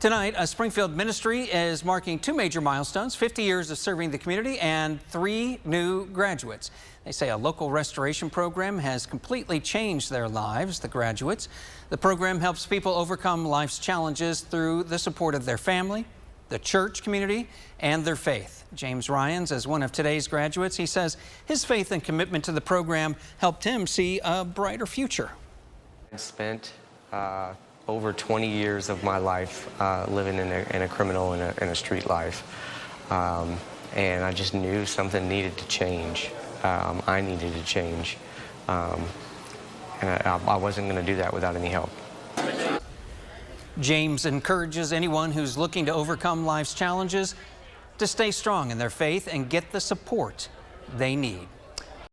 Tonight, a Springfield ministry is marking two major milestones: 50 years of serving the community and 3 new graduates. They say a local restoration program has completely changed their lives, the graduates. The program helps people overcome life's challenges through the support of their family, the church community, and their faith. James Ryans is one of today's graduates. He says his faith and commitment to the program helped him see a brighter future. I spent over 20 years of my life living in a criminal and a street life, and I just knew something needed to change. I needed to change, and I wasn't going to do that without any help. James encourages anyone who's looking to overcome life's challenges to stay strong in their faith and get the support they need.